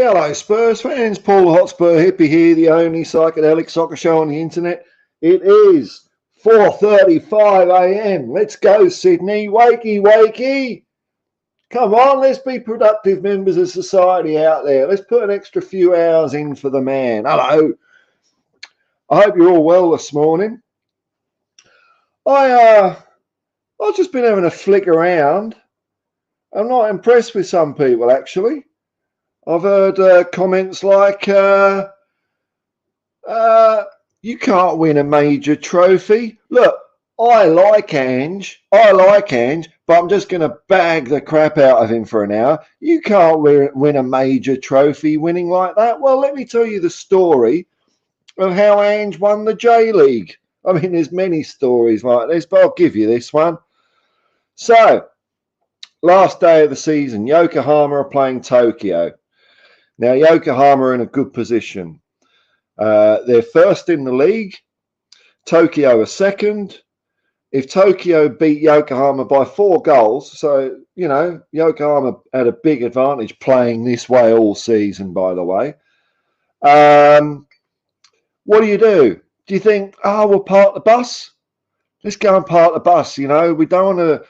Hello Spurs fans, Paul Hotspur Hippie here, the only psychedelic soccer show on the internet. It is 4:35 a.m. Let's go Sydney, wakey wakey. Come on, let's be productive members of society out there. Let's put an extra few hours in for the man. Hello. I hope you're all well this morning. I've just been having a flick around. I'm not impressed with some people actually. I've heard comments like, you can't win a major trophy. Look, I like Ange, but I'm just going to bag the crap out of him for an hour. You can't win a major trophy winning like that. Well, let me tell you the story of how Ange won the J-League. I mean, there's many stories like this, but I'll give you this one. So, last day of the season, Yokohama are playing Tokyo. Now, Yokohama are in a good position. They're first in the league. Tokyo are second. If Tokyo beat Yokohama by 4 goals, so, you know, Yokohama had a big advantage playing this way all season, by the way. What do? Do you think, we'll park the bus? Let's go and park the bus, you know. We don't want to,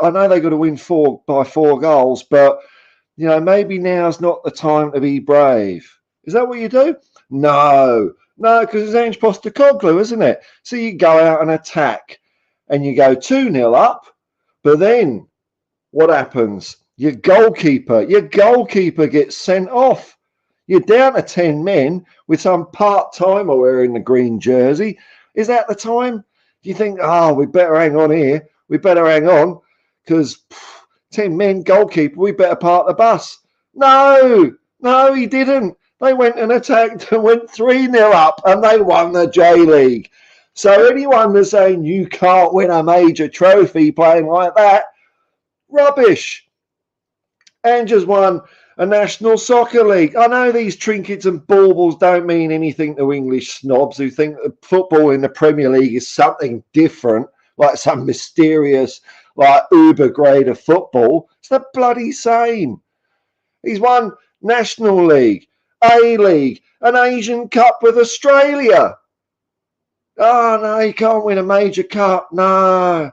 I know they've got to win by 4 goals, but you know, maybe now's not the time to be brave. Is that what you do? No, because it's Ange Postecoglou, isn't it? So you go out and attack and you go 2-0 up, but then what happens? Your goalkeeper gets sent off. You're down to 10 men with some part-timer wearing the green jersey. Is that the time? You think, we better hang on here. We better hang on because 10 men, goalkeeper, we better park the bus. No, he didn't. They went and attacked and went 3-0 up and they won the J-League. So anyone that's saying you can't win a major trophy playing like that, rubbish. And just won a National Soccer League. I know these trinkets and baubles don't mean anything to English snobs who think that football in the Premier League is something different, like some mysterious like uber grade of football. It's the bloody same. He's won National League, A-League, an Asian Cup with Australia. Oh, no, he can't win a major cup. No.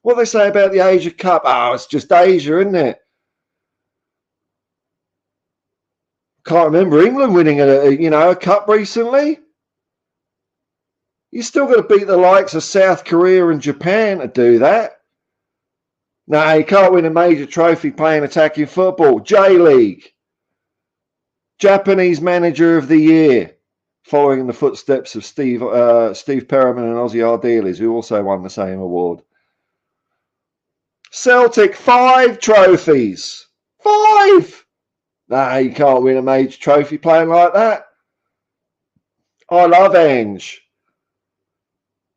What do they say about the Asia Cup? It's just Asia, isn't it? Can't remember England winning a cup recently. You still got to beat the likes of South Korea and Japan to do that. No, you can't win a major trophy playing attacking football. J-League. Japanese Manager of the Year, following in the footsteps of Steve Perriman and Ozzy Ardiles, who also won the same award. Celtic, 5 trophies. 5! No, you can't win a major trophy playing like that. I love Ange.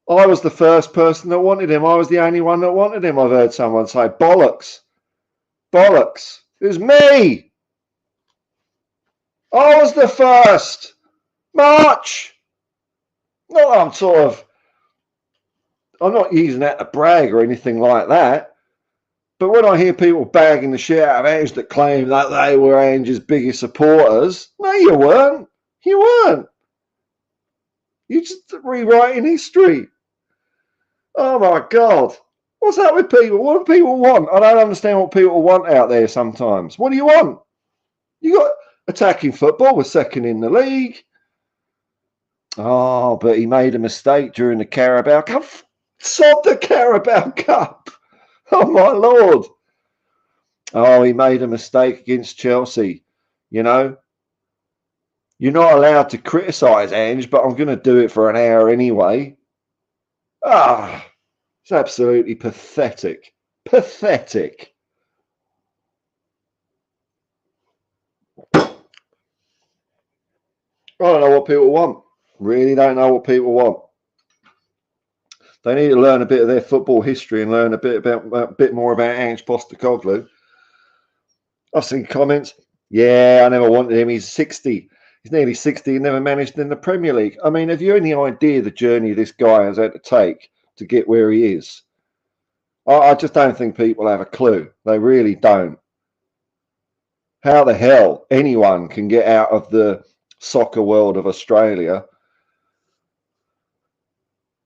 I was the first person that wanted him. I was the only one that wanted him. I've heard someone say, bollocks. Bollocks. It was me. I was the first. March. Not I'm not using that to brag or anything like that. But when I hear people bagging the shit out of Ange that claim that they were Ange's biggest supporters, no, you weren't. You weren't. You're just rewriting history. Oh my God. What's that with people? What do people want? I don't understand what people want out there sometimes. What do you want? You got attacking football, we're second in the league. Oh, but he made a mistake during the Carabao Cup. Sod the Carabao Cup. Oh my Lord. Oh, he made a mistake against Chelsea. You know, you're not allowed to criticise Ange, but I'm going to do it for an hour anyway. It's absolutely pathetic. Pathetic. I don't know what people want. Really don't know what people want. They need to learn a bit of their football history and learn a bit more about Ange Postecoglou. I've seen comments. Yeah, I never wanted him. He's 60. He's nearly 60 and never managed in the Premier League. I mean, have you any idea the journey this guy has had to take to get where he is? I just don't think people have a clue. They really don't. how the hell anyone can get out of the soccer world of Australia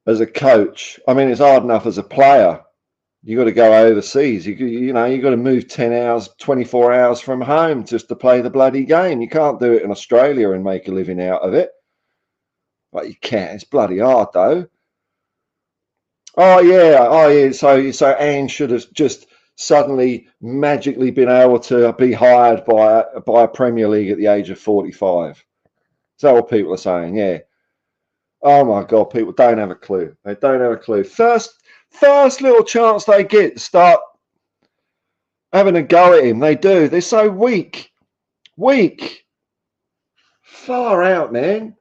as a coach. I mean, it's hard enough as a player. You got to go overseas. You know, you got to move 10 hours, 24 hours from home just to play the bloody game. You can't do it in Australia and make a living out of it. But you can. It's bloody hard though. Oh yeah. So Ange should have just suddenly magically been able to be hired by a Premier League at the age of 45. Is that what people are saying? Yeah. Oh my God, people don't have a clue. They don't have a clue. First little chance they get to start having a go at him. They do. They're so weak. Weak. Far out, man.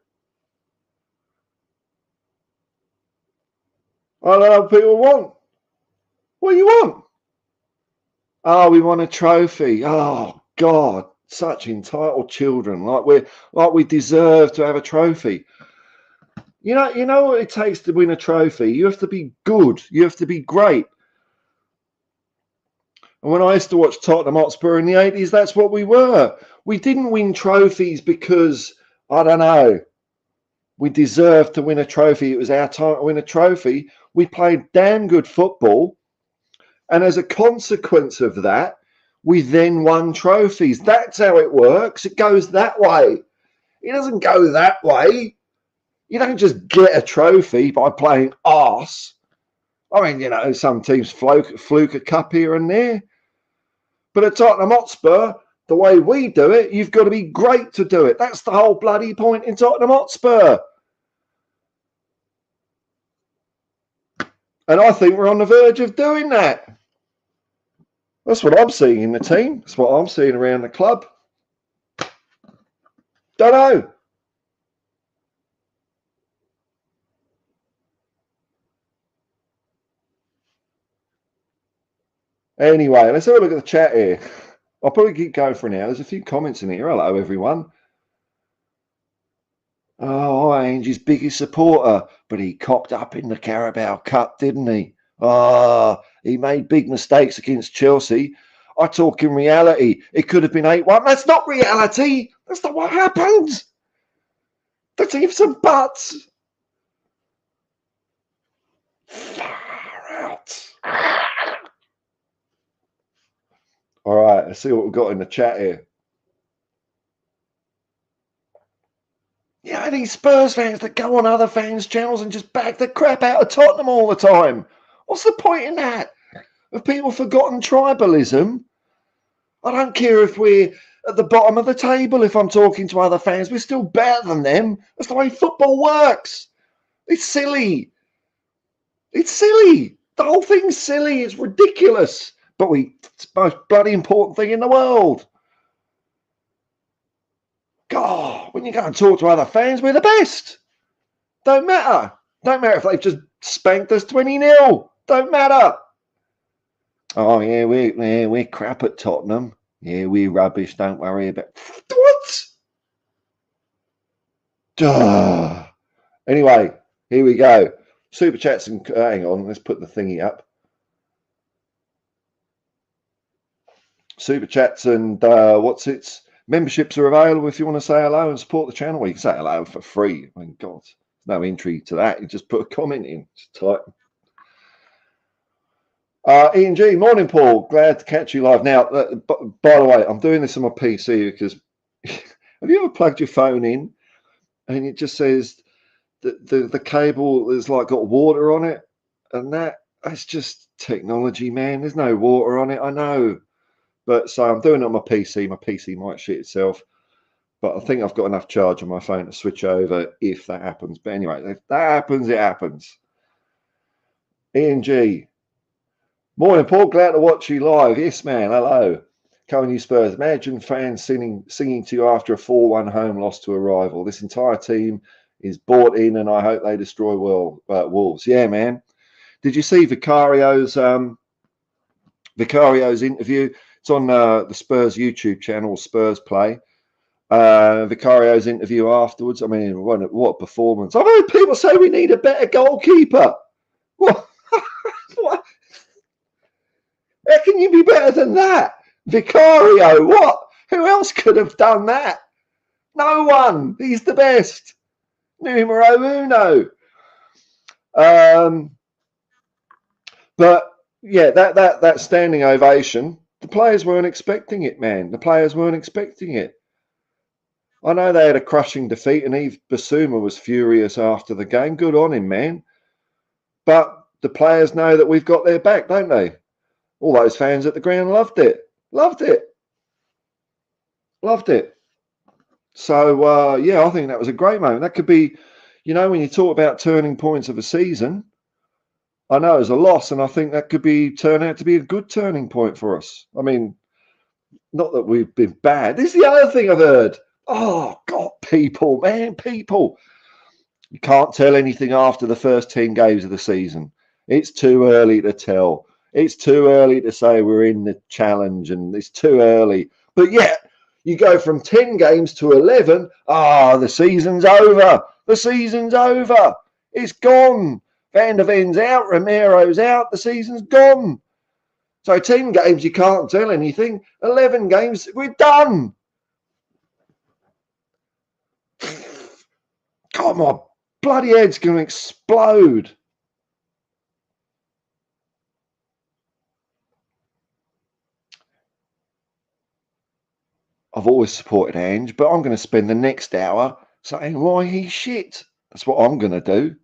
I don't know what people want. What do you want? Oh, we want a trophy. Oh God, such entitled children. Like we deserve to have a trophy. You know what it takes to win a trophy? You have to be good. You have to be great. And when I used to watch Tottenham Hotspur in the 80s, that's what we were. We didn't win trophies because, I don't know, we deserved to win a trophy. It was our time to win a trophy. We played damn good football. And as a consequence of that, we then won trophies. That's how it works. It goes that way. It doesn't go that way. You don't just get a trophy by playing arse. I mean, you know, some teams fluke a cup here and there. But at Tottenham Hotspur, the way we do it, you've got to be great to do it. That's the whole bloody point in Tottenham Hotspur. And I think we're on the verge of doing that. That's what I'm seeing in the team. That's what I'm seeing around the club. Don't know. Anyway, let's have a look at the chat here. I'll probably keep going for an hour. There's a few comments in here. Hello, everyone. Oh, Ange's biggest supporter, but he cocked up in the Carabao Cup, didn't he? Oh, he made big mistakes against Chelsea. I talk in reality. It could have been 8-1. That's not reality. That's not what happened. That's ifs and buts. Far out. All right, let's see what we've got in the chat here. Yeah, these Spurs fans that go on other fans' channels and just bag the crap out of Tottenham all the time. What's the point in that? Have people forgotten tribalism? I don't care if we're at the bottom of the table. If I'm talking to other fans, we're still better than them. That's the way football works. It's silly. It's silly. The whole thing's silly. It's ridiculous. But it's the most bloody important thing in the world. God, when you go and talk to other fans, we're the best. Don't matter. Don't matter if they've just spanked us 20-0. Don't matter. Oh, yeah, we're crap at Tottenham. Yeah, we're rubbish. Don't worry about what? Duh. Anyway, here we go. Super chats and hang on. Let's put the thingy up. Super chats and memberships are available if you want to say hello and support the channel. Well, you can say hello for free. I mean, God, there's no intrigue to that. You just put a comment in. Just type. Ian G, morning, Paul. Glad to catch you live. Now, by the way, I'm doing this on my PC because have you ever plugged your phone in and it just says the cable is like got water on it, and that's just technology, man. There's no water on it. I know. But so I'm doing it on my PC. My PC might shit itself. But I think I've got enough charge on my phone to switch over if that happens. But anyway, if that happens, it happens. Ian G. Morning, Paul. Glad to watch you live. Yes, man. Hello. Coming you Spurs. Imagine fans singing to you after a 4-1 home loss to a rival. This entire team is bought in, and I hope they destroy Wolves. Yeah, man. Did you see Vicario's interview? It's on the Spurs YouTube channel, Spurs Play. Vicario's interview afterwards. I mean, what a performance. I've heard people say we need a better goalkeeper. What? What? How can you be better than that? Vicario, what? Who else could have done that? No one. He's the best. Numero uno. But yeah, that standing ovation, the players weren't expecting it, man. The players weren't expecting it. I know they had a crushing defeat, and Yves Bissouma was furious after the game. Good on him, man. But the players know that we've got their back, don't they? All those fans at the ground loved it. Loved it. Loved it. So, yeah, I think that was a great moment. That could be, when you talk about turning points of a season, I know it was a loss, and I think that could turn out to be a good turning point for us. I mean, not that we've been bad. This is the other thing I've heard. Oh, God, people, man, people. You can't tell anything after the first 10 games of the season. It's too early to tell. It's too early to say we're in the challenge, and it's too early. But yet, you go from 10 games to 11. The season's over. The season's over. It's gone. Van der Ven's out. Romero's out. The season's gone. So 10 games, you can't tell anything. 11 games, we're done. God, my bloody head's going to explode. I've always supported Ange, but I'm going to spend the next hour saying why he's shit. That's what I'm going to do.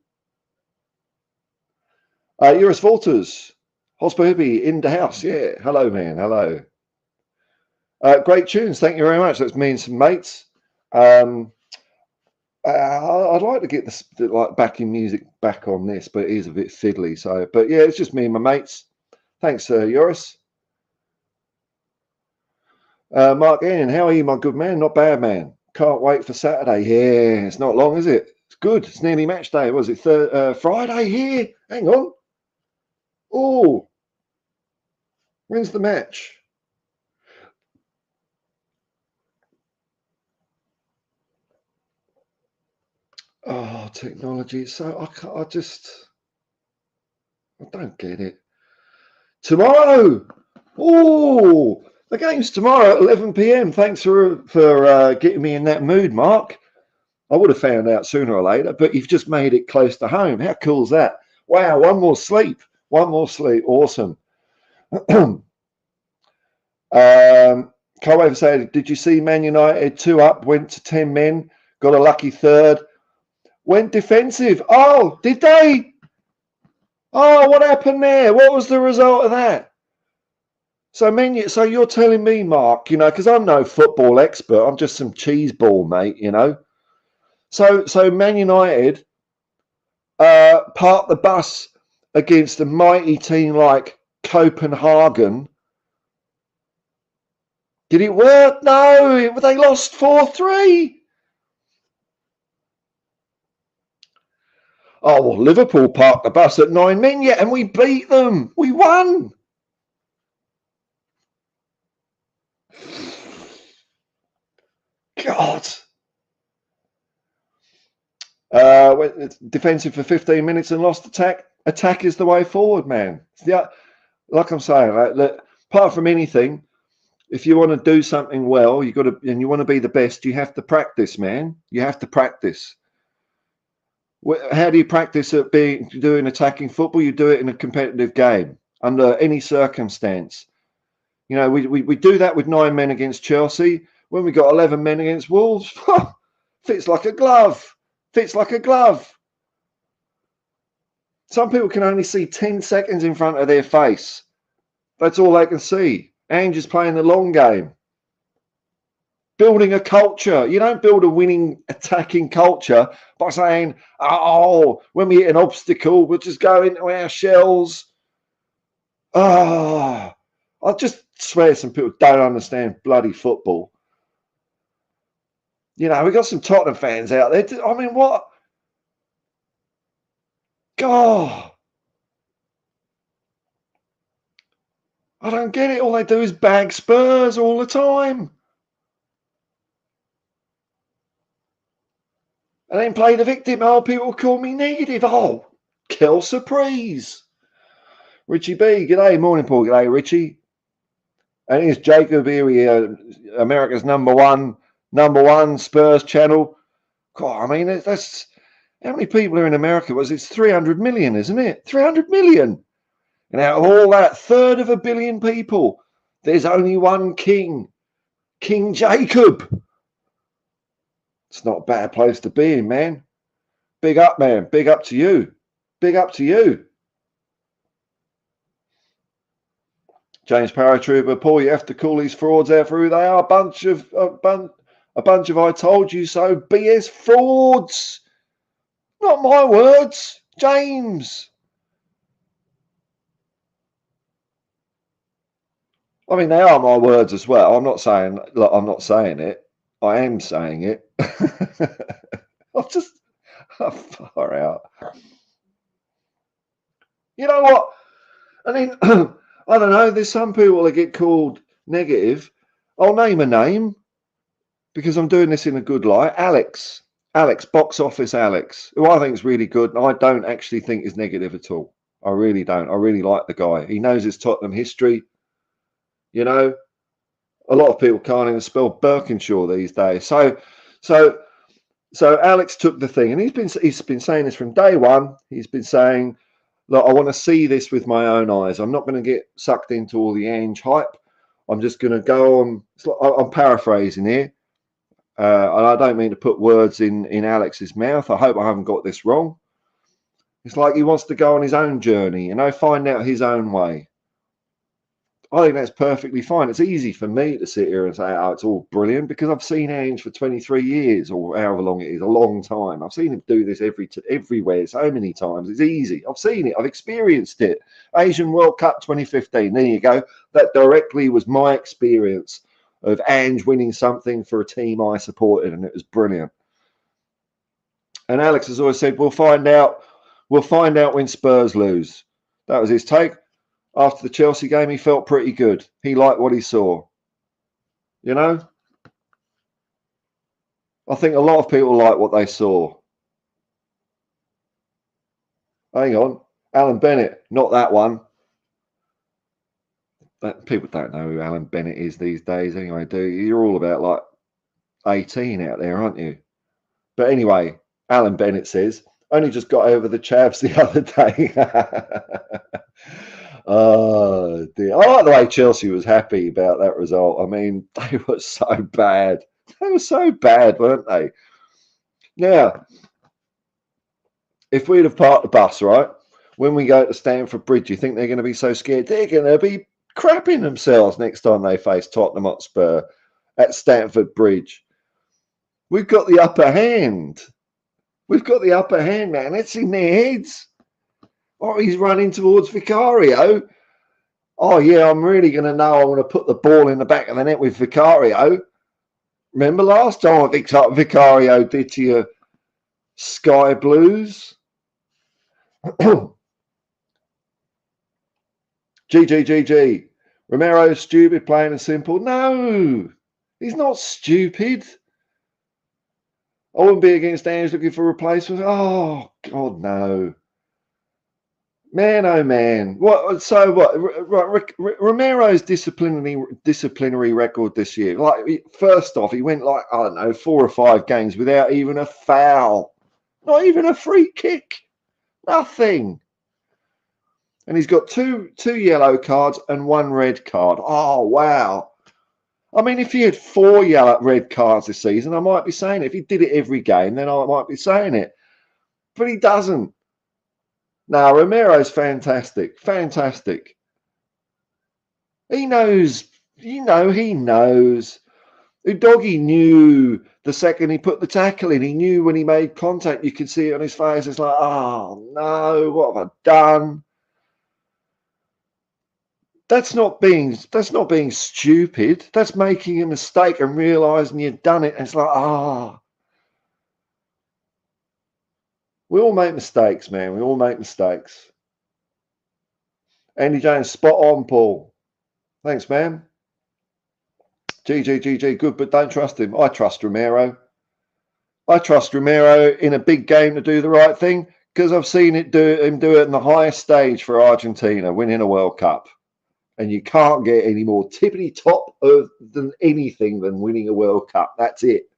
Eurus Walters, Hotspur Hippie in the house. Yeah, hello, man. Hello. Great tunes. Thank you very much. That's me and some mates. I'd like to get the backing music back on this, but it is a bit fiddly. So, but yeah, it's just me and my mates. Thanks, Eurus. Mark Ian, how are you, my good man? Not bad, man. Can't wait for Saturday. Yeah, it's not long, is it? It's good. It's nearly match day. Was it Friday here? Hang on. Oh, when's the match? Oh, technology. So I don't get it. Tomorrow. Oh, the game's tomorrow at 11 p.m. Thanks for getting me in that mood, Mark. I would have found out sooner or later, but you've just made it close to home. How cool is that? Wow, one more sleep. Awesome. Can't wait to say, did you see Man United 2 up, went to 10 men, got a lucky third, went defensive? Oh, did they? Oh, what happened there? What was the result of that? So you're telling me, Mark, because I'm no football expert, I'm just some cheese ball, mate, So Man United parked the bus against a mighty team like Copenhagen. Did it work? No, they lost 4-3. Oh, well, Liverpool parked the bus at 9 men, yeah, and we beat them. We won. God. Defensive for 15 minutes and lost attack. Attack is the way forward, man. Yeah, like I'm saying, apart from anything, if you want to do something well, you want to be the best, you have to practice, man. You have to practice. How do you practice at doing attacking football? You do it in a competitive game under any circumstance. We do that with 9 men against Chelsea. When we got 11 men against Wolves, fits like a glove. Fits like a glove. Some people can only see 10 seconds in front of their face. That's all they can see. Ange is playing the long game. Building a culture. You don't build a winning attacking culture by saying, when we hit an obstacle, we'll just go into our shells. I just swear some people don't understand bloody football. We got some Tottenham fans out there. I mean, what? God. I don't get it. All they do is bag Spurs all the time. And then play the victim. Oh, people call me negative. Oh, kill surprise. Richie B, g'day. Morning, Paul. G'day, Richie. And here's Jacob here, America's number one Spurs channel. God, I mean, that's how many people are in America? It's 300 million, isn't it? 300 million. And out of all that, third of a billion people, there's only one king, King Jacob. It's not a bad place to be in, man. Big up, man. Big up to you. Big up to you. James Paratrooper, Paul, you have to call these frauds out for who they are. A bunch of I told you so BS frauds. Not my words, James. I mean, they are my words as well. I'm not saying it. I am saying it. I'm far out. You know what? I mean, I don't know. There's some people that get called negative. I'll name a name because I'm doing this in a good light. Alex, box office Alex, who I think is really good. And I don't actually think is negative at all. I really don't. I really like the guy. He knows his Tottenham history. You know, a lot of people can't even spell Birkinshaw these days. So Alex took the thing, and he's been saying this from day one. He's been saying, look, I want to see this with my own eyes. I'm not going to get sucked into all the Ange hype. I'm just going to go on. I'm paraphrasing here, and I don't mean to put words in Alex's mouth. I hope I haven't got this wrong. It's like he wants to go on his own journey, find out his own way. I think that's perfectly fine. It's easy for me to sit here and say, oh, it's all brilliant, because I've seen Ange for 23 years or however long it is, a long time. I've seen him do this everywhere so many times. It's easy. I've seen it. I've experienced it. Asian World Cup 2015. There you go. That directly was my experience of Ange winning something for a team I supported, and it was brilliant. And Alex has always said, we'll find out when Spurs lose. That was his take. After the Chelsea game, he felt pretty good. He liked what he saw. You know? I think a lot of people like what they saw. Hang on. Alan Bennett, not that one. People don't know who Alan Bennett is these days anyway, do you? You're all about like 18 out there, aren't you? But anyway, Alan Bennett says, only just got over the chavs the other day. Oh dear. I like the way Chelsea was happy about that result. I mean, they were so bad. They were so bad, weren't they? Now, if we'd have parked the bus, right, when we go to Stamford Bridge, you think they're going to be so scared? They're going to be crapping themselves next time they face Tottenham Hotspur at Stamford Bridge. We've got the upper hand. We've got the upper hand, man. It's in their heads. Oh, he's running towards Vicario. Oh, yeah, I'm really going to know I want to put the ball in the back of the net with Vicario. Remember last time what Vicario did to your Sky Blues? GG. Romero's stupid, plain and simple. No, he's not stupid. I wouldn't be against Ange looking for replacements. Oh, God, no. Man, oh man! What? So what? Romero's disciplinary record this year. Like, first off, he went like, I don't know, 4 or 5 games without even a foul, not even a free kick, nothing. And he's got two yellow cards and 1 red card. Oh wow! I mean, if he had 4 red cards this season, I might be saying it. If he did it every game, then I might be saying it. But he doesn't. Now, Romero's fantastic. He knows. He knows. Udogie knew the second he put the tackle in. He knew when he made contact, you could see it on his face. It's like, oh, no, what have I done? That's not being stupid. That's making a mistake and realising you've done it. And it's like, ah. We all make mistakes, man. We all make mistakes. Andy Jones, spot on, Paul. Thanks, man. GG, good, but don't trust him. I trust Romero. I trust Romero in a big game to do the right thing, because I've seen him do it in the highest stage for Argentina, winning a World Cup. And you can't get any more tippity top of than anything than winning a World Cup. That's it.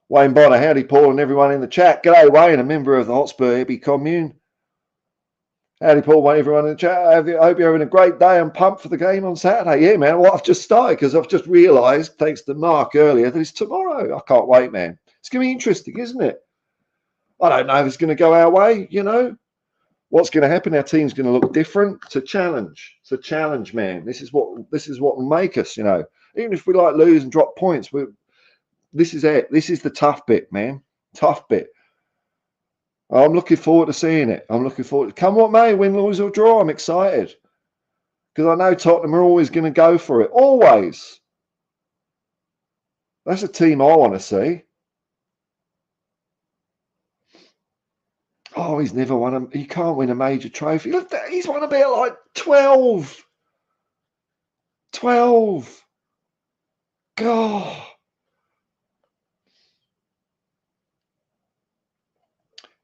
Wayne Bonner, howdy Paul and everyone in the chat. G'day Wayne, a member of the Hotspur Hippie commune. Howdy Paul, Wayne, everyone in the chat. I hope you're having a great day. I'm pumped for the game on Saturday. Yeah, man. Well, I've just started because I've just realised, thanks to Mark earlier, that it's tomorrow. I can't wait, man. It's going to be interesting, isn't it? I don't know if it's going to go our way, you know. What's going to happen? Our team's going to look different. It's a challenge. It's a challenge, man. This is what will make us, you know. Even if we like lose and drop points, this is it. This is the tough bit, man. Tough bit. I'm looking forward to seeing it. I'm looking forward to come what may, win, lose or draw. I'm excited because I know Tottenham are always going to go for it. Always. That's a team I want to see. Oh, he's never won he can't win a major trophy. Look, he's won about like 12. 12. God.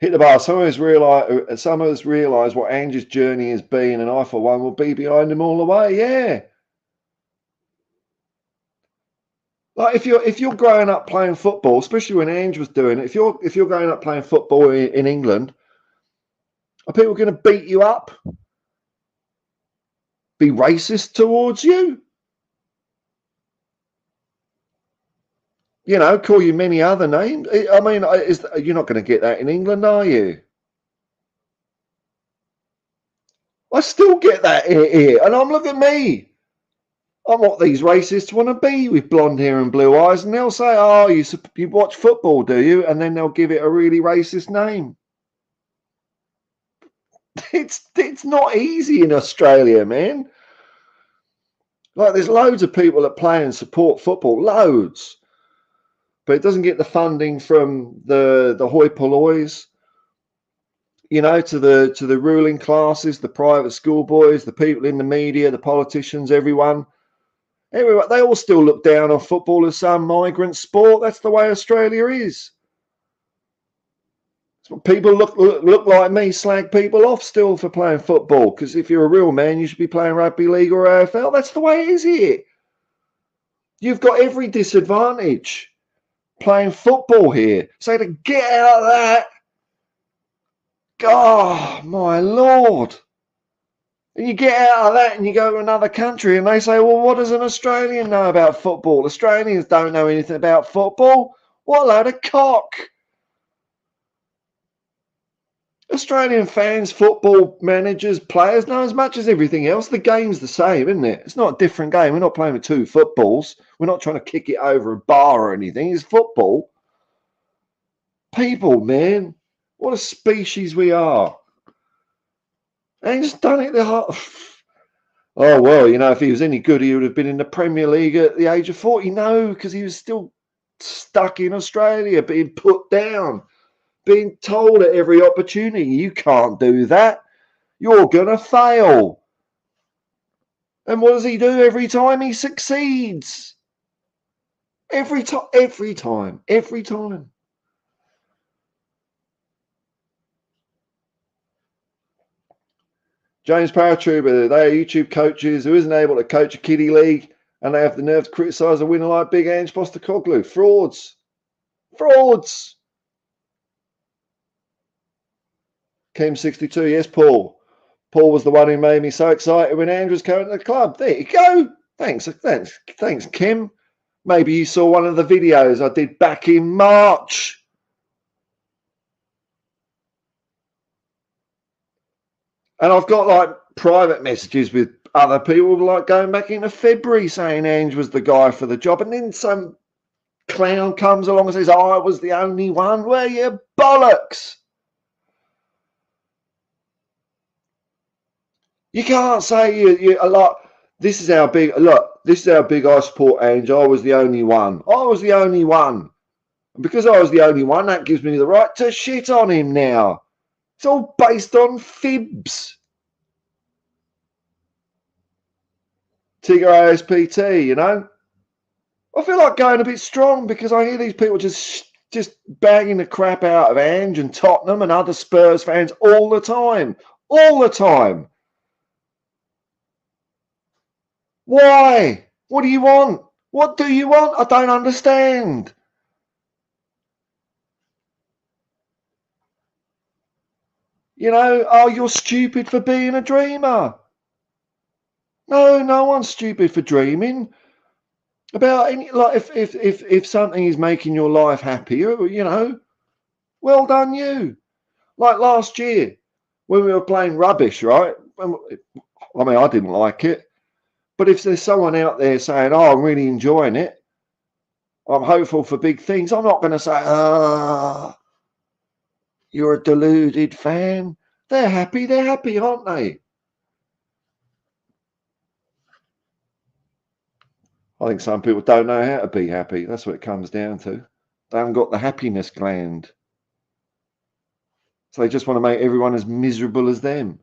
Hit the bar. Some of us realise what Ange's journey has been, and I, for one, will be behind him all the way. Yeah. Like if you're growing up playing football, especially when Ange was doing it, if you're growing up playing football in England, are people going to beat you up? Be racist towards you? You know, call you many other names. I mean, you're not going to get that in England, are you? I still get that here, and I'm looking at me. I'm what these racists want to be with blonde hair and blue eyes, and they'll say, "Oh, you watch football, do you?" And then they'll give it a really racist name. It's not easy in Australia, man. Like, there's loads of people that play and support football, loads, but it doesn't get the funding from the hoi pollois, you know, to the ruling classes, the private school boys, the people in the media, the politicians, everyone. They all still look down on football as some migrant sport. That's the way Australia is. People look like me slag people off still for playing football, because if you're a real man, you should be playing rugby league or AFL. That's the way it is here. You've got every disadvantage playing football here. So to get out of that, God, my Lord. And you get out of that and you go to another country and they say, well, what does an Australian know about football? Australians don't know anything about football. What a load of cock. Australian fans, football managers, players know as much as everything else. The game's the same, isn't it? It's not a different game. We're not playing with two footballs. We're not trying to kick it over a bar or anything. It's football. People, man. What a species we are. And he's done it the heart. Oh, well, you know, if he was any good, he would have been in the Premier League at the age of 40. No, because he was still stuck in Australia, being put down. Being told at every opportunity, you can't do that. You're going to fail. And what does he do every time? He succeeds. Every time. James Paratrooper, they are YouTube coaches who isn't able to coach a kiddie league, and they have the nerve to criticise a winner like big Ange Postecoglou. Frauds. Frauds. Kim62, yes, Paul. Paul was the one who made me so excited when Andrew was coming to the club. There you go. Thanks, Kim. Maybe you saw one of the videos I did back in March. And I've got like private messages with other people like going back into February saying Ange was the guy for the job. And then some clown comes along and says, oh, I was the only one. Well, you bollocks. You can't say you a lot. This is how big. Look, this is how big I support Ange. I was the only one. I was the only one. And because I was the only one, that gives me the right to shit on him now. It's all based on fibs. Tigger ASPT, you know. I feel like going a bit strong because I hear these people just bagging the crap out of Ange and Tottenham and other Spurs fans all the time. All the time. Why? What do you want? What do you want? I don't understand. You know, oh, you're stupid for being a dreamer. No, no one's stupid for dreaming about any. Like, if something is making your life happier, you know, well done you. Like last year when we were playing rubbish, right? I mean, I didn't like it, but if there's someone out there saying, "Oh, I'm really enjoying it," I'm hopeful for big things. I'm not going to say, "Ah, you're a deluded fan." They're happy, aren't they? I think some people don't know how to be happy. That's what it comes down to. They haven't got the happiness gland. So they just want to make everyone as miserable as them.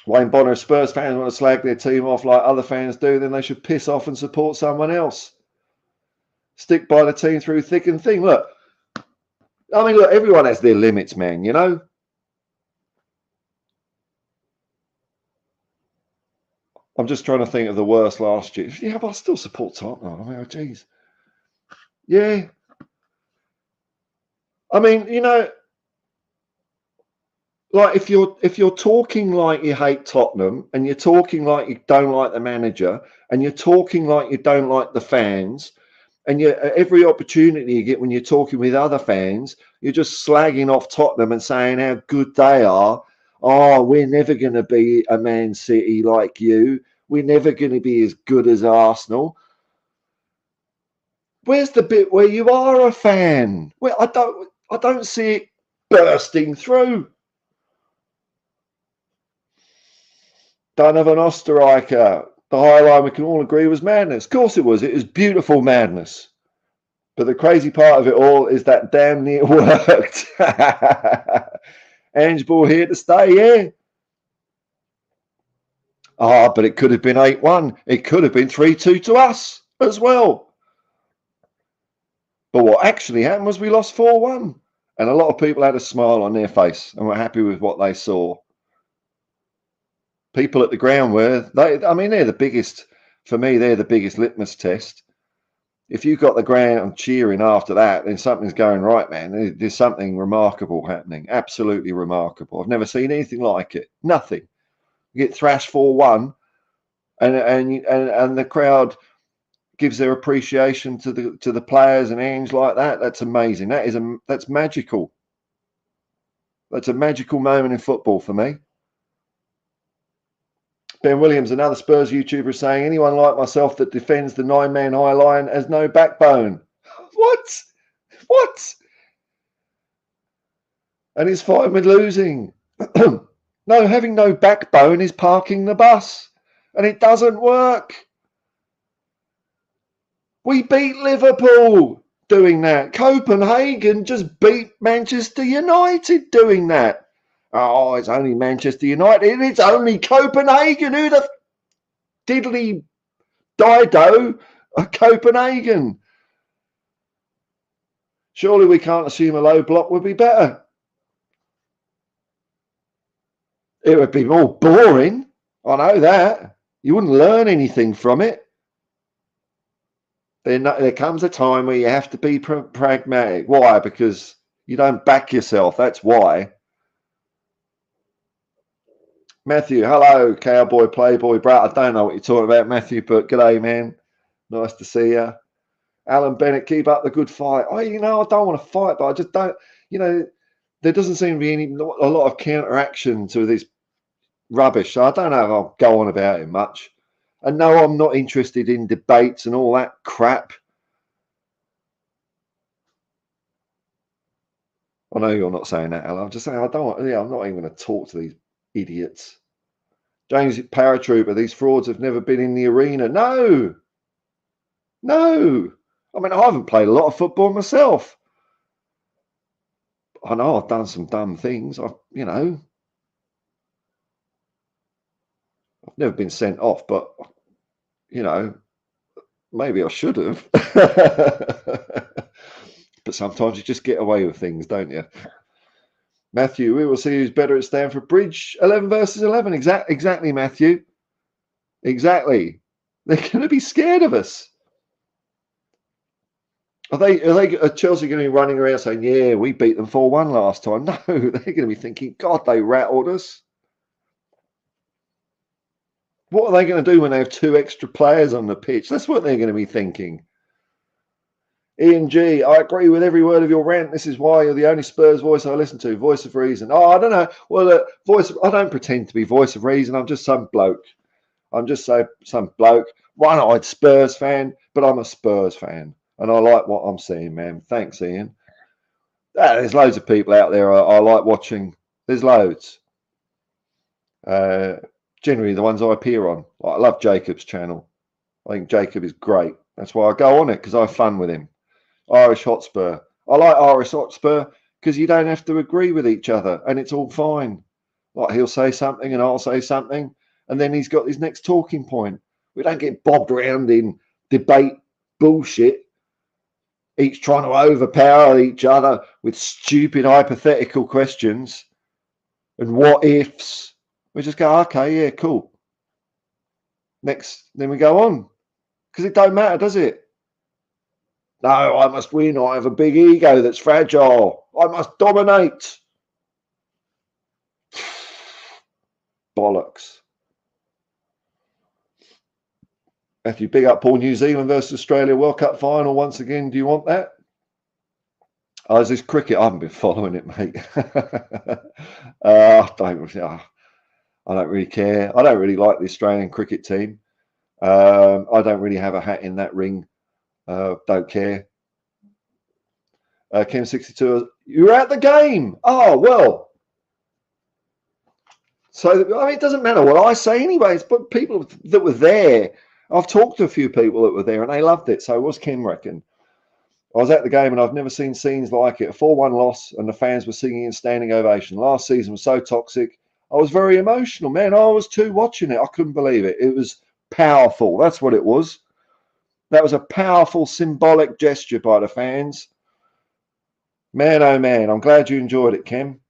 Wayne Bonner, Spurs fans want to slag their team off like other fans do, then they should piss off and support someone else. Stick by the team through thick and thin. Look, I mean, look, everyone has their limits, man, you know? I'm just trying to think of the worst last year. Yeah, but I still support Tottenham. I mean, oh, geez. Yeah. I mean, you know, like if you're talking like you hate Tottenham and you're talking like you don't like the manager and you're talking like you don't like the fans and you every opportunity you get when you're talking with other fans, you're just slagging off Tottenham and saying how good they are. Oh, we're never going to be a Man City like you. We're never going to be as good as Arsenal. Where's the bit where you are a fan? Well, I don't see it bursting through. Donovan Osterreicher. The highlight we can all agree was madness. Of course it was. It was beautiful madness. But the crazy part of it all is that damn near worked. Ange Ball here to stay, yeah. Ah, but it could have been 8-1. It could have been 3-2 to us as well. But what actually happened was we lost 4-1. And a lot of people had a smile on their face and were happy with what they saw. People at the ground were, I mean, they're the biggest, for me, they're the biggest litmus test. If you've got the ground cheering after that, then something's going right, man. There's something remarkable happening. Absolutely remarkable. I've never seen anything like it. Nothing. You get thrashed 4-1 and the crowd gives their appreciation to the players and Ange like that. That's amazing. That's magical. That's a magical moment in football for me. Ben Williams, another Spurs YouTuber, saying anyone like myself that defends the 9-man high line has no backbone. What? What? And he's fine with losing. No, having no backbone is parking the bus. And it doesn't work. We beat Liverpool doing that. Copenhagen just beat Manchester United doing that. Oh, it's only Manchester United. It's only Copenhagen. Who the diddly dido of Copenhagen? Surely we can't assume a low block would be better. It would be more boring. I know that. You wouldn't learn anything from it. There comes a time where you have to be pragmatic. Why? Because you don't back yourself. That's why. Matthew, hello, cowboy, playboy, brat. I don't know what you're talking about, Matthew, but g'day, man. Nice to see you. Alan Bennett, keep up the good fight. Oh, you know, I don't want to fight, but I just don't, you know, there doesn't seem to be a lot of counteraction to this rubbish. So I don't know if I'll go on about it much. And no, I'm not interested in debates and all that crap. I know you're not saying that, Alan. I'm just saying I'm not even going to talk to these idiots. James Paratrooper, these frauds have never been in the arena. No. I mean, I haven't played a lot of football myself. I know I've done some dumb things. I've never been sent off, but maybe I should have. But sometimes you just get away with things, don't you? Matthew, we will see who's better at Stamford Bridge. 11 versus 11. Exactly, Matthew. Exactly. They're going to be scared of us. Are Chelsea going to be running around saying, yeah, we beat them 4-1 last time? No, they're going to be thinking, God, they rattled us. What are they going to do when they have 2 extra players on the pitch? That's what they're going to be thinking. Ian G, I agree with every word of your rant. This is why you're the only Spurs voice I listen to. Voice of reason. Oh, I don't know. Well, I don't pretend to be voice of reason. I'm just some bloke. I'm just some bloke, one-eyed Spurs fan, but I'm a Spurs fan. And I like what I'm seeing, man. Thanks, Ian. There's loads of people out there I like watching. There's loads. Generally, the ones I appear on. I love Jacob's channel. I think Jacob is great. That's why I go on it, because I have fun with him. Irish Hotspur. I like Irish Hotspur because you don't have to agree with each other and it's all fine. Like he'll say something and I'll say something and then he's got his next talking point. We don't get bobbed around in debate bullshit, each trying to overpower each other with stupid hypothetical questions and what ifs. We just go, okay, yeah, cool. Next, then we go on because it don't matter, does it? No, I must win. I have a big ego that's fragile. I must dominate. Bollocks. Matthew, big up Paul. New Zealand versus Australia World Cup final once again. Do you want that? Oh, is this cricket? I haven't been following it, mate. I don't really care. I don't really like the Australian cricket team. I don't really have a hat in that ring. Don't care. Kim62, you're at the game. Oh, well. So, I mean, it doesn't matter what I say anyways, but people that were there, I've talked to a few people that were there and they loved it. So what's Kim reckon? I was at the game and I've never seen scenes like it. A 4-1 loss and the fans were singing and standing ovation. Last season was so toxic. I was very emotional, man. I was too watching it. I couldn't believe it. It was powerful. That's what it was. That was a powerful symbolic gesture by the fans. Man, oh man, I'm glad you enjoyed it, Kim.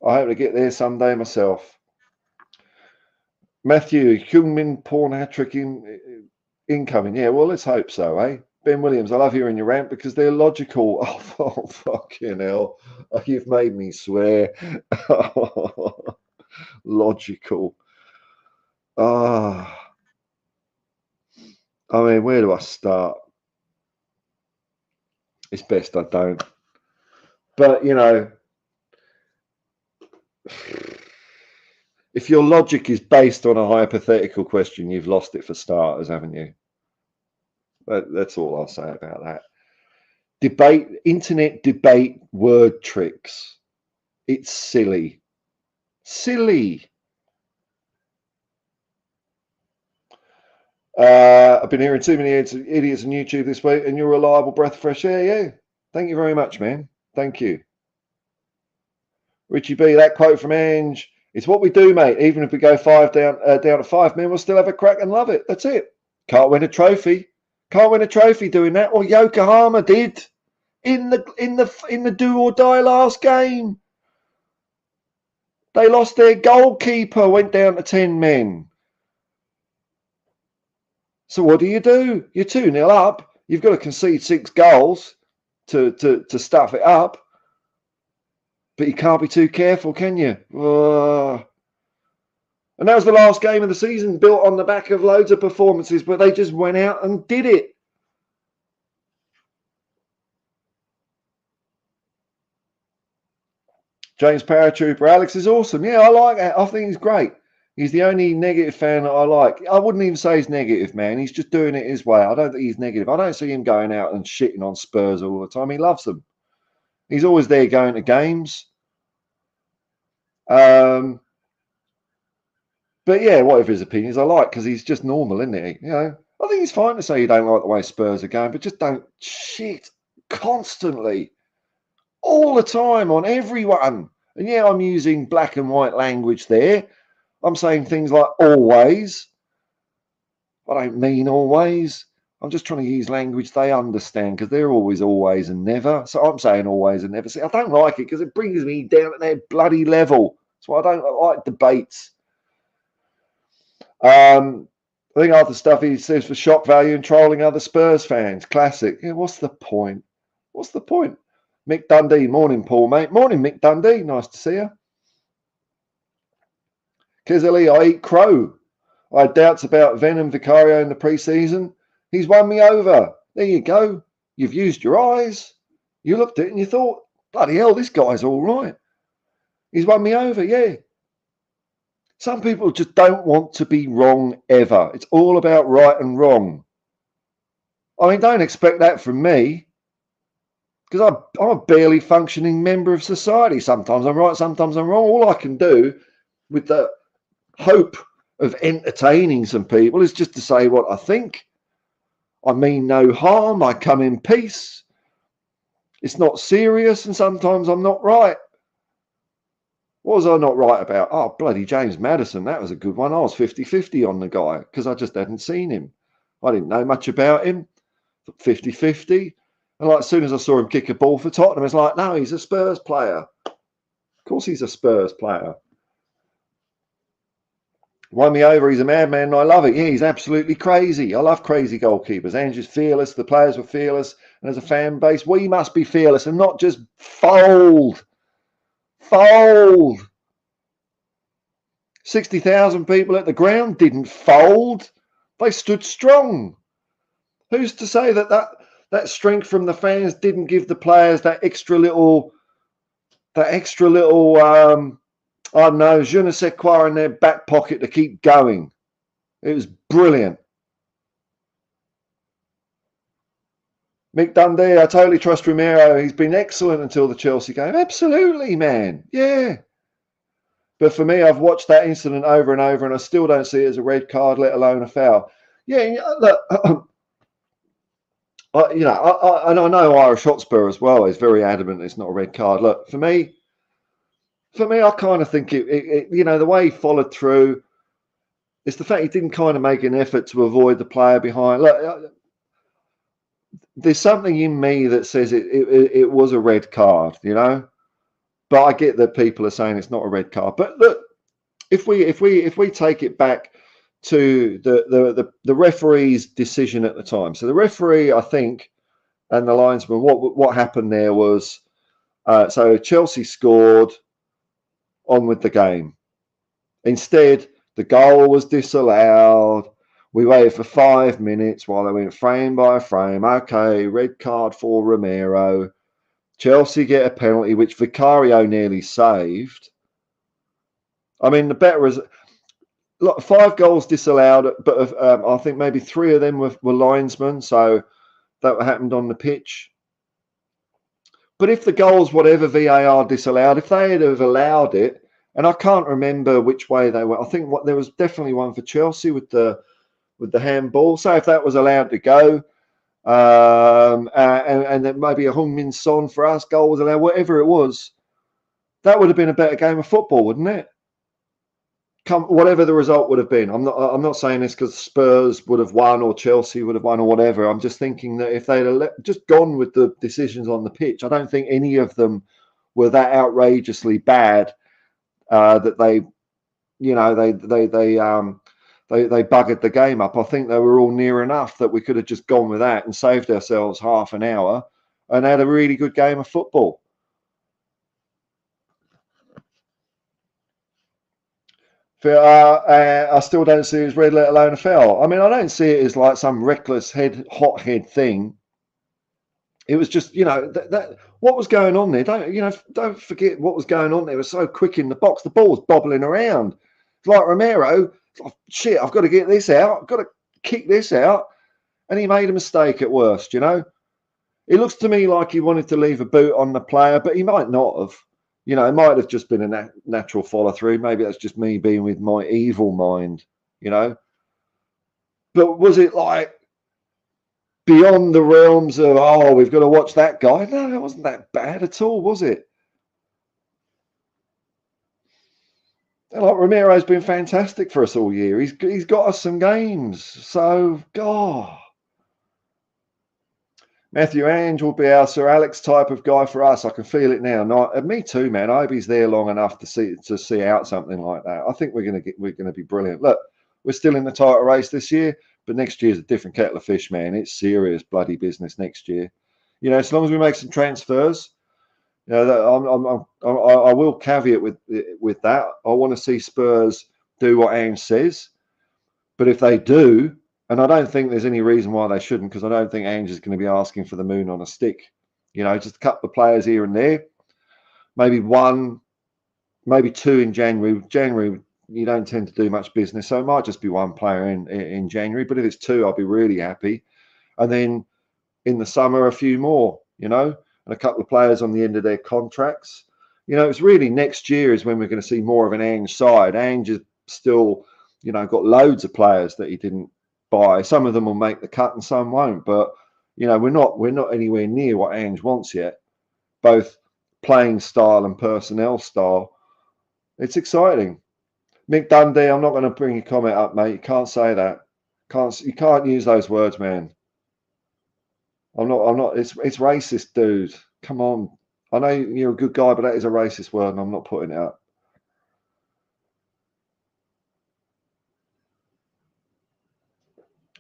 I hope to get there someday myself. Matthew, Heung-min porn hat-trick incoming. Yeah, well, let's hope so, eh? Ben Williams, I love hearing your rant because they're logical. Oh fucking hell. Oh, you've made me swear. Logical. I mean, where do I start? It's best I don't. But, you know, if your logic is based on a hypothetical question, you've lost it for starters, haven't you? That's all I'll say about that. Internet debate word tricks. It's silly. Silly. I've been hearing too many idiots on YouTube this week, and you're a reliable breath of fresh air. Yeah. Thank you very much, man. Thank you. Richie B, that quote from Ange. It's what we do, mate. Even if we go down to 5 men, we'll still have a crack and love it. That's it. Can't win a trophy. Can't win a trophy doing that. Or Yokohama did in the do or die last game. They lost their goalkeeper, went down to 10 men. So what do? You're 2-0 up. You've got to concede 6 goals to stuff it up. But you can't be too careful, can you? And that was the last game of the season, built on the back of loads of performances, but they just went out and did it. James Paratrooper, Alex is awesome. Yeah, I like that. I think he's great. He's the only negative fan that I like. I wouldn't even say he's negative, man. He's just doing it his way. I don't think he's negative. I don't see him going out and shitting on Spurs all the time. He loves them. He's always there going to games. But yeah, whatever his opinions, I like because he's just normal, isn't he? You know, I think it's fine to say you don't like the way Spurs are going, but just don't shit constantly, all the time on everyone. And yeah, I'm using black and white language there. I'm saying things like always. I don't mean always. I'm just trying to use language they understand because they're always and never. So I'm saying always and never. See, I don't like it because it brings me down at their bloody level. That's why I don't like debates. I think other stuff he says for shock value and trolling other Spurs fans. Classic. Yeah, what's the point? What's the point? Mick Dundee, morning, Paul, mate. Morning, Mick Dundee. Nice to see you. Kizzalee, I eat crow. I had doubts about Venom Vicario in the pre-season. He's won me over. There you go. You've used your eyes. You looked at it and you thought, bloody hell, this guy's all right. He's won me over, yeah. Some people just don't want to be wrong ever. It's all about right and wrong. I mean, don't expect that from me, because I'm a barely functioning member of society. Sometimes I'm right, sometimes I'm wrong. All I can do with the hope of entertaining some people is just to say what I think. I mean no harm. I come in peace. It's not serious, and sometimes I'm not right. What was I not right about? Oh, bloody James Maddison. That was a good one. I was 50-50 on the guy because I just hadn't seen him. I didn't know much about him. 50-50. And like as soon as I saw him kick a ball for Tottenham, it's like, no, he's a Spurs player. Of course he's a Spurs player. Won me over. He's a madman and I love it. Yeah, he's absolutely crazy. I love crazy goalkeepers. Ange is fearless. The players were fearless. And as a fan base, we must be fearless and not just fold. Fold. 60,000 people at the ground didn't fold. They stood strong. Who's to say that strength from the fans didn't give the players that extra little I don't know, je ne sais quoi in their back pocket to keep going. It was brilliant. Mick Dundee, I totally trust Romero. He's been excellent until the Chelsea game. Absolutely, man. Yeah. But for me, I've watched that incident over and over, and I still don't see it as a red card, let alone a foul. Yeah, look, and I know Irish Hotspur as well is very adamant it's not a red card. Look, for me, I kind of think it the way he followed through, it's the fact he didn't kind of make an effort to avoid the player behind. Look, there's something in me that says it was a red card, but I get that people are saying it's not a red card. But look, if we take it back to the referee's decision at the time, so the referee, I think, and the linesman, what happened there was, so Chelsea scored, on with the game. Instead, the goal was disallowed. We waited for 5 minutes while they went frame by frame. Okay, red card for Romero. Chelsea get a penalty, which Vicario nearly saved. I mean, the better is 5 goals disallowed, but I think maybe 3 of them were linesmen, so that happened on the pitch. But if the goals, whatever VAR disallowed, if they had have allowed it, and I can't remember which way they went. I think there was definitely one for Chelsea with the handball. So if that was allowed to go, and then maybe a Heung-min Son for us, goal was allowed, whatever it was, that would have been a better game of football, wouldn't it? Whatever the result would have been. I'm not saying this because Spurs would have won or Chelsea would have won or whatever. I'm just thinking that if they'd just gone with the decisions on the pitch, I don't think any of them were that outrageously bad. That they buggered the game up. I think they were all near enough that we could have just gone with that and saved ourselves half an hour and had a really good game of football. I still don't see it as red, let alone a foul. I mean, I don't see it as like some reckless hothead thing. It was just, that what was going on there. Don't forget what was going on there. It was so quick in the box. The ball was bobbling around. It's like Romero. Shit, I've got to get this out. I've got to kick this out. And he made a mistake at worst, It looks to me like he wanted to leave a boot on the player, but he might not have. It might have just been a natural follow through. Maybe that's just me being with my evil mind, But was it like beyond the realms of, we've got to watch that guy? No, it wasn't that bad at all, was it? And like Romero's been fantastic for us all year. He's got us some games. So, God. Matthew Ange will be our Sir Alex type of guy for us. I can feel it now. Me too, man. I hope he's there long enough to see out something like that. I think we're going to be brilliant. Look, we're still in the title race this year, but next year's a different kettle of fish, man. It's serious bloody business next year. You know, as long as we make some transfers, you know, I will caveat with that. I want to see Spurs do what Ange says, but if they do, and I don't think there's any reason why they shouldn't, because I don't think Ange is going to be asking for the moon on a stick. You know, just a couple of players here and there, maybe one, maybe two in January. January, you don't tend to do much business, so it might just be one player in January. But if it's two, I'll be really happy. And then in the summer, a few more, you know, and a couple of players on the end of their contracts. You know, it's really next year is when we're going to see more of an Ange side. Ange is still, you know, got loads of players that he didn't buy. Some of them will make the cut and some won't. But, you know, we're not anywhere near what Ange wants yet, both playing style and personnel style. It's exciting. Mick Dundee, I'm not going to bring your comment up, mate. You can't say that. You can't use those words, man. I'm not. It's racist, dude. Come on. I know you're a good guy, but that is a racist word, and I'm not putting it up.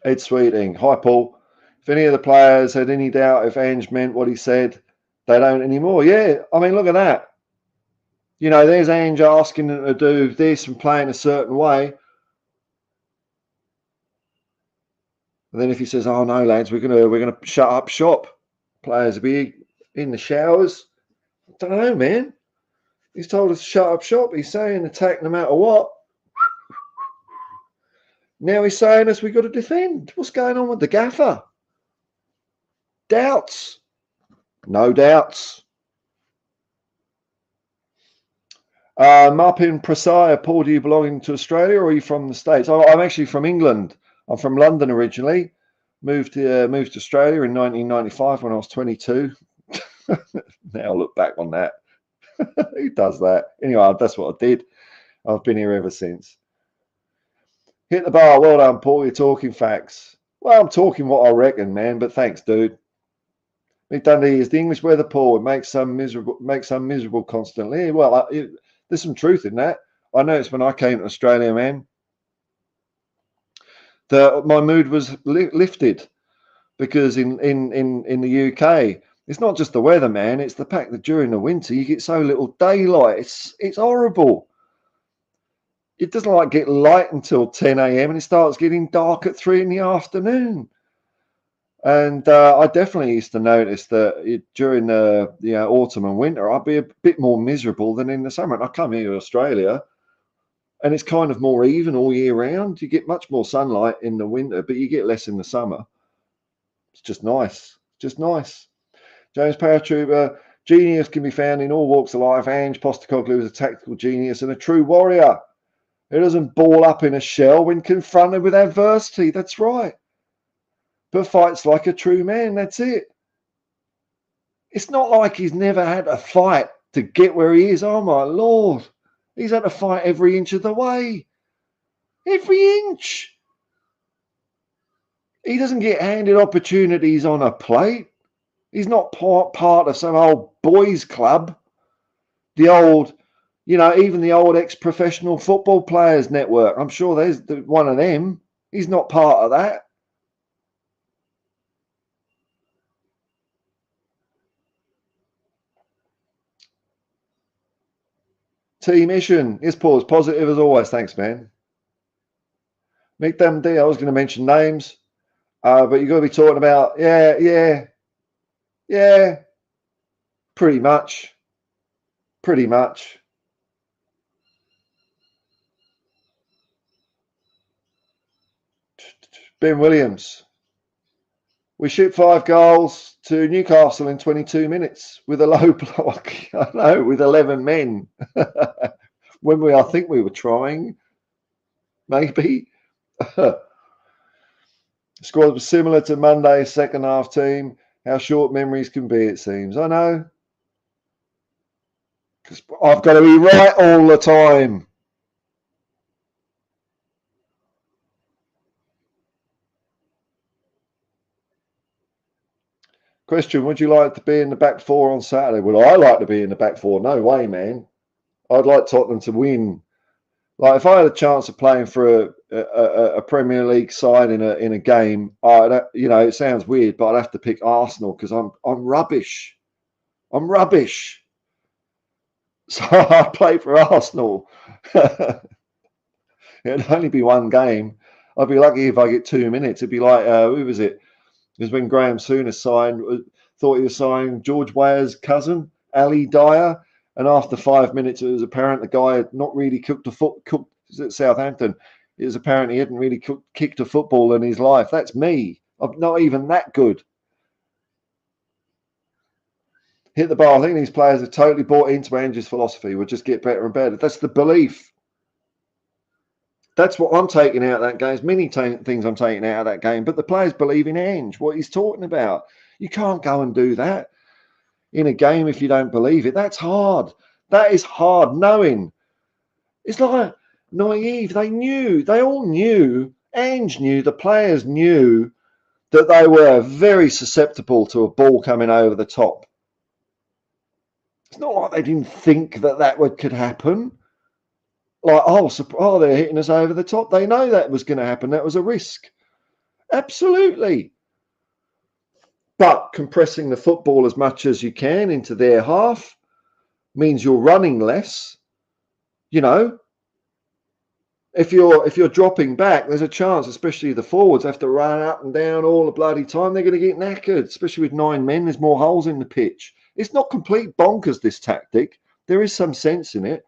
Ed Sweeting. Hi, Paul. If any of the players had any doubt if Ange meant what he said, they don't anymore. Yeah, I mean, look at that. You know, there's Ange asking them to do this and playing a certain way. And then if he says, "Oh no, lads, we're gonna shut up shop," players will be in the showers. I don't know, man. He's told us to shut up shop. He's saying attack no matter what. Now he's saying us we've got to defend. What's going on with the gaffer? Doubts? No doubts. Marpin Prasaya, Paul, do you belong to Australia or are you from the States? I'm actually from England. I'm from London originally. Moved to Australia in 1995 when I was 22. Now I look back on that. Who does that? Anyway, that's what I did. I've been here ever since. Hit the bar. Well done, Paul. You're talking facts. Well, I'm talking what I reckon, man. But thanks, dude. Mick Dundee, is the English weather poor? It makes some miserable constantly. Well, there's some truth in that. I noticed when I came to Australia, man, that my mood was lifted because in the UK, it's not just the weather, man. It's the fact that during the winter you get so little daylight. It's horrible. It doesn't like get light until 10 a.m. and it starts getting dark at 3 in the afternoon. And I definitely used to notice that during the autumn and winter, I'd be a bit more miserable than in the summer. And I come here to Australia, and it's kind of more even all year round. You get much more sunlight in the winter, but you get less in the summer. It's just nice. Just nice. James Paratrooper, genius can be found in all walks of life. Ange Postecoglou is a tactical genius and a true warrior. He doesn't ball up in a shell when confronted with adversity. That's right. But fights like a true man. That's it. It's not like he's never had a fight to get where he is. Oh, my Lord. He's had to fight every inch of the way. Every inch. He doesn't get handed opportunities on a plate. He's not part of some old boys club. The old, even the old ex-professional football players network. I'm sure there's one of them. He's not part of that. Team mission. Yes, Paul, as positive as always. Thanks, man. Mick Dundee, I was going to mention names, but you've got to be talking about, yeah, pretty much. Ben Williams. We shoot 5 goals to Newcastle in 22 minutes with a low block. I know, with 11 men. I think we were trying, maybe. The squad was similar to Monday's second half team. How short memories can be, it seems. I know. Because I've got to be right all the time. Question, would you like to be in the back four on Saturday? Would I like to be in the back four? No way, man. I'd like Tottenham to win. Like if I had a chance of playing for a Premier League side in a game, it sounds weird, but I'd have to pick Arsenal because I'm rubbish. I'm rubbish. So I play for Arsenal. It'd only be one game. I'd be lucky if I get 2 minutes. It'd be like who was it? It was when Graham Souness thought he was signing George Weah's cousin, Ali Dyer, and after 5 minutes, it was apparent the guy had not really cooked at Southampton. It was apparent he hadn't really kicked a football in his life. That's me. I'm not even that good. Hit the bar. I think these players have totally bought into Ange's philosophy. We'll just get better and better. That's the belief. That's what I'm taking out of that game. There's many things I'm taking out of that game. But the players believe in Ange, what he's talking about. You can't go and do that in a game if you don't believe it. That's hard. That is hard knowing. It's like naive. They all knew, Ange knew, the players knew that they were very susceptible to a ball coming over the top. It's not like they didn't think that could happen. Like, they're hitting us over the top. They know that was going to happen. That was a risk. Absolutely. But compressing the football as much as you can into their half means you're running less. You know, if you're dropping back, there's a chance, especially the forwards have to run up and down all the bloody time. They're going to get knackered, especially with 9 men. There's more holes in the pitch. It's not complete bonkers, this tactic. There is some sense in it.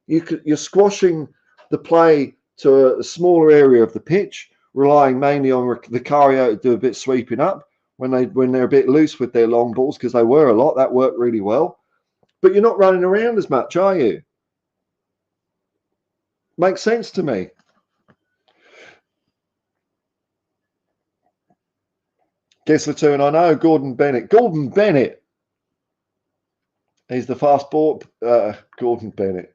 You're squashing the play to a smaller area of the pitch, relying mainly on Vicario to do a bit sweeping up when they're a bit loose with their long balls, because they were a lot. That worked really well. But you're not running around as much, are you? Makes sense to me. Guess the tune I know, Gordon Bennett. Gordon Bennett. He's the fast ball. Gordon Bennett.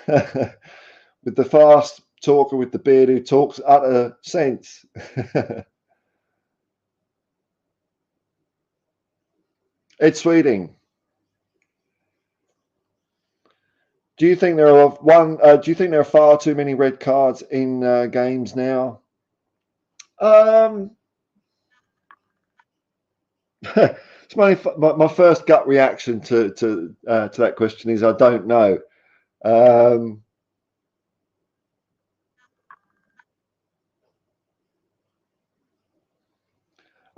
With the fast talker with the beard who talks utter sense. Ed Sweeting. Do you think there are far too many red cards in games now? It's my first gut reaction to that question is I don't know.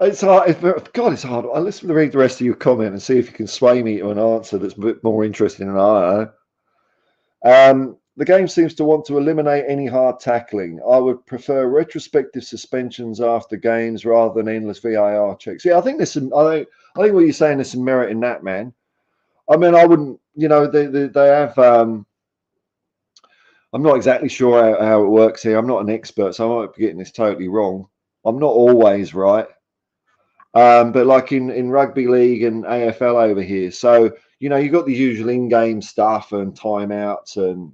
It's hard. God, it's hard. I'll listen to read the rest of your comment and see if you can sway me to an answer that's a bit more interesting than I know. The game seems to want to eliminate any hard tackling. I would prefer retrospective suspensions after games rather than endless VAR checks. Yeah, I think there's some. I think what you're saying, there's some merit in that, man. I mean, I wouldn't. You know, they have. I'm not exactly sure how it works here. I'm not an expert, so I might be getting this totally wrong. I'm not always right. But like in rugby league and AFL over here, so you've got the usual in-game stuff and timeouts and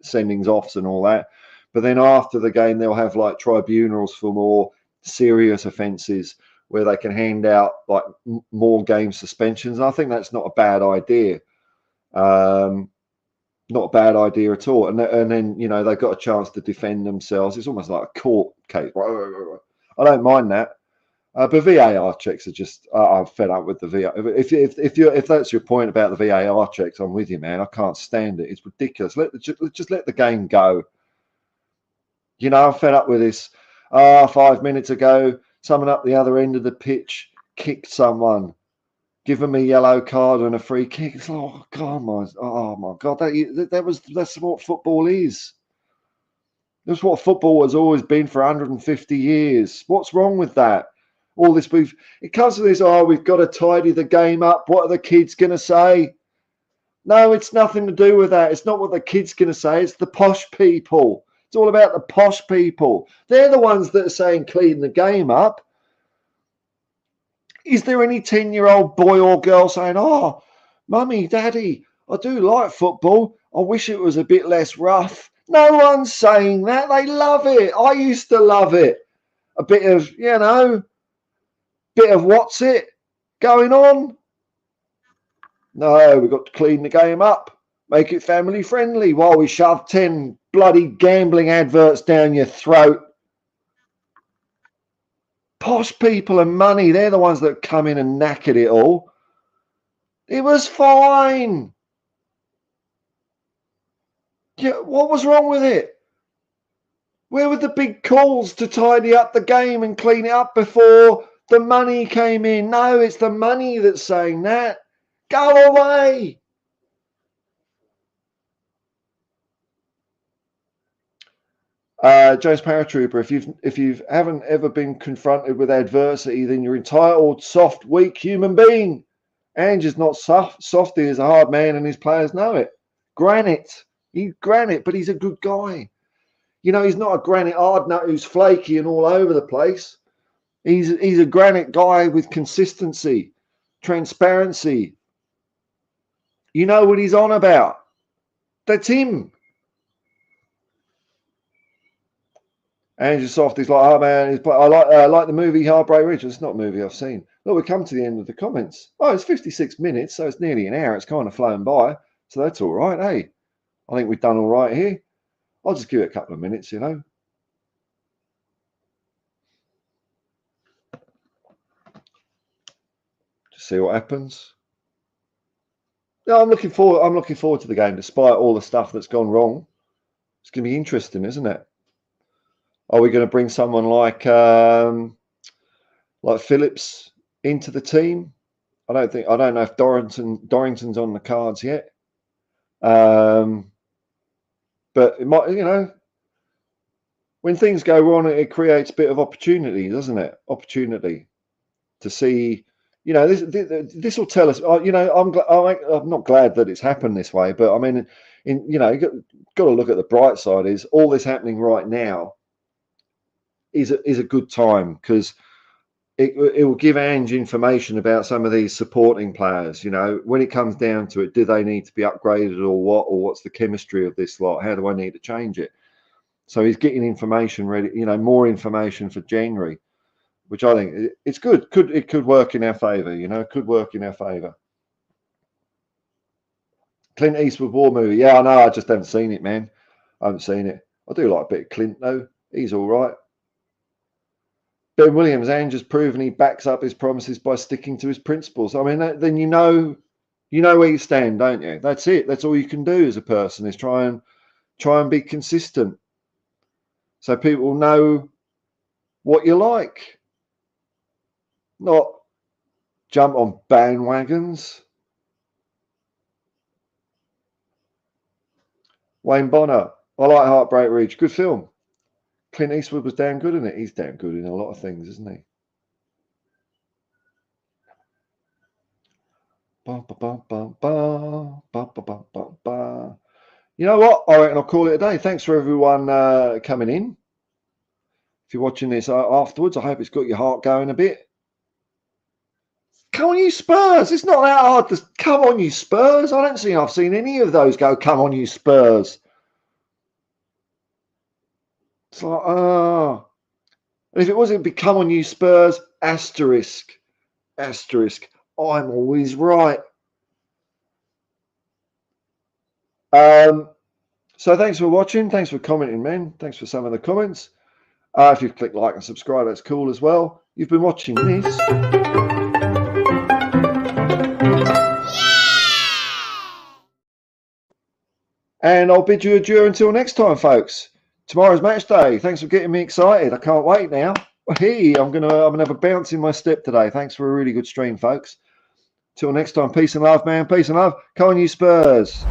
sendings offs and all that. But then after the game, they'll have like tribunals for more serious offences where they can hand out like more game suspensions. And I think that's not a bad idea. Not a bad idea at all. And then they've got a chance to defend themselves. It's almost like a court case. I don't mind that. But VAR checks are just I'm fed up with the VAR. If that's your point about the VAR checks, I'm with you, man. I can't stand it. It's ridiculous. Just let the game go. I'm fed up with this. 5 minutes ago, someone up the other end of the pitch kicked someone, give them a yellow card and a free kick. It's like, oh my God, that's what football is. That's what football has always been for 150 years. What's wrong with that? All this it comes to this, we've got to tidy the game up. What are the kids going to say? No, it's nothing to do with that. It's not what the kids going to say. It's the posh people. It's all about the posh people. They're the ones that are saying clean the game up. Is there any 10-year-old boy or girl saying, mummy, daddy, I do like football. I wish it was a bit less rough. No one's saying that. They love it. I used to love it. A bit of, bit of what's it going on? No, we've got to clean the game up. Make it family friendly while we shove 10 bloody gambling adverts down your throat. Posh people and money, they're the ones that come in and knackered it all. It was fine. Yeah, what was wrong with it? Where were the big calls to tidy up the game and clean it up before the money came in? No, it's the money that's saying that. Go away. James Paratrooper, if you haven't ever been confronted with adversity, then you're entitled, soft, weak human being. Ange is not soft. Softy is a hard man, and his players know it. Granite. He's granite, but he's a good guy. You know, he's not a granite hard nut who's flaky and all over the place. He's a granite guy with consistency, transparency. You know what he's on about. That's him. Andrew Soft is like, oh man, I like the movie Heartbreak Ridge. It's not a movie I've seen. Look, we come to the end of the comments. Oh, it's 56 minutes, so it's nearly an hour. It's kind of flown by, so that's all right. Hey, I think we've done all right here. I'll just give it a couple of minutes, you know. Just see what happens. No, I'm looking forward to the game, despite all the stuff that's gone wrong. It's going to be interesting, isn't it? Are we going to bring someone like Phillips into the team? I don't know if Dorrington's on the cards yet. But it might, you know, when things go wrong, it creates a bit of opportunity, doesn't it? Opportunity to see, you know, this will tell us. You know, I'm not glad that it's happened this way, but I mean, you know, you got to look at the bright side. Is all this happening right now is a good time, because it will give Ange information about some of these supporting players. You know, when it comes down to it, do they need to be upgraded or what's the chemistry of this lot? How do I need to change it? So he's getting information ready, you know, more information for January, which I think it's good. It could work in our favour, you know, could work in our favour. Clint Eastwood war movie. Yeah, I know, I just haven't seen it, man. I haven't seen it. I do like a bit of Clint though. He's all right. Ben Williams, Ange has proven he backs up his promises by sticking to his principles. I mean, then you know where you stand, don't you? That's it. That's all you can do as a person, is try and be consistent, so people know what you like. Not jump on bandwagons. Wayne Bonner, I like Heartbreak Ridge. Good film. Clint Eastwood was damn good in it. He's damn good in a lot of things, isn't he? You know what? I reckon I'll call it a day. Thanks for everyone coming in. If you're watching this afterwards, I hope it's got your heart going a bit. Come on, you Spurs. It's not that hard to come on, you Spurs. I don't think I've seen any of those go, come on, you Spurs. It's like, and if it wasn't become on you Spurs, asterisk, I'm always right. So thanks for watching. Thanks for commenting, man. Thanks for some of the comments. If you've clicked like and subscribe, that's cool as well. You've been watching this. And I'll bid you adieu until next time, folks. Tomorrow's match day. Thanks for getting me excited. I can't wait now. Hey, I'm gonna have a bounce in my step today. Thanks for a really good stream, folks. Till next time, peace and love, man. Peace and love. Come on, you Spurs.